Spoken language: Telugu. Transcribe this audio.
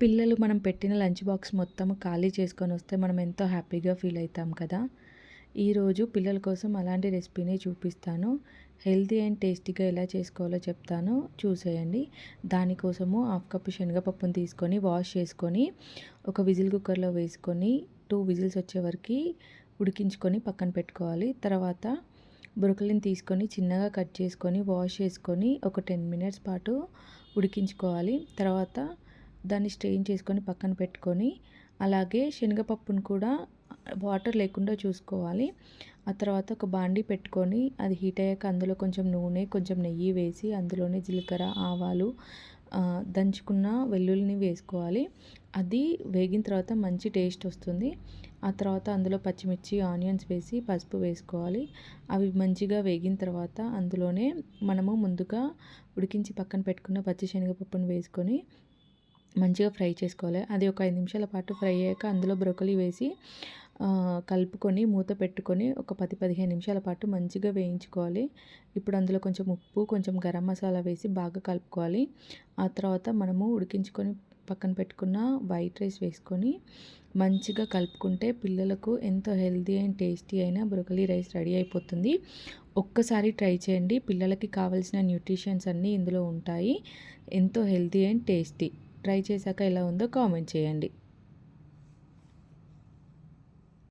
పిల్లలు మనం పెట్టిన లంచ్ బాక్స్ మొత్తం ఖాళీ చేసుకొని వస్తే మనం ఎంతో హ్యాపీగా ఫీల్ అవుతాం కదా. ఈరోజు పిల్లల కోసం అలాంటి రెసిపీని చూపిస్తాను. హెల్తీ అండ్ టేస్టీగా ఎలా చేసుకోవాలో చెప్తాను, చూసేయండి. దానికోసము హాఫ్ కప్ శనగపప్పును తీసుకొని వాష్ చేసుకొని ఒక విజిల్ కుక్కర్లో వేసుకొని 2 విజిల్స్ వచ్చే వరకు ఉడికించుకొని పక్కన పెట్టుకోవాలి. తర్వాత బ్రోకలీని తీసుకొని చిన్నగా కట్ చేసుకొని వాష్ చేసుకొని ఒక 10 మినిట్స్ పాటు ఉడికించుకోవాలి. తర్వాత దాన్ని స్ట్రెయిన్ చేసుకొని పక్కన పెట్టుకొని, అలాగే శనగపప్పును కూడా వాటర్ లేకుండా చూసుకోవాలి. ఆ తర్వాత ఒక బాండీ పెట్టుకొని అది హీట్ అయ్యాక అందులో కొంచెం నూనె, కొంచెం నెయ్యి వేసి అందులోనే జీలకర్ర, ఆవాలు, దంచుకున్న వెల్లుల్లిని వేసుకోవాలి. అది వేగిన తర్వాత మంచి టేస్ట్ వస్తుంది. ఆ తర్వాత అందులో పచ్చిమిర్చి, ఆనియన్స్ వేసి పసుపు వేసుకోవాలి. అవి మంచిగా వేగిన తర్వాత అందులోనే మనము ముందుగా ఉడికించి పక్కన పెట్టుకున్న పచ్చి శనగపప్పును వేసుకొని మంచిగా ఫ్రై చేసుకోవాలి. అది ఒక 5 నిమిషాల పాటు ఫ్రై అయ్యాక అందులో బ్రోకలీ వేసి కలుపుకొని మూత పెట్టుకొని ఒక 10-15 నిమిషాల పాటు మంచిగా వేయించుకోవాలి. ఇప్పుడు అందులో కొంచెం ఉప్పు, కొంచెం గరం మసాలా వేసి బాగా కలుపుకోవాలి. ఆ తర్వాత మనము ఉడికించుకొని పక్కన పెట్టుకున్న వైట్ రైస్ వేసుకొని మంచిగా కలుపుకుంటే పిల్లలకు ఎంతో హెల్తీ అండ్ టేస్టీ అయిన బ్రోకలీ రైస్ రెడీ అయిపోతుంది. ఒక్కసారి ట్రై చేయండి. పిల్లలకి కావాల్సిన న్యూట్రిషన్స్ అన్నీ ఇందులో ఉంటాయి. ఎంతో హెల్తీ అండ్ టేస్టీ. ట్రై చేశాక ఎలా ఉందో కామెంట్ చేయండి.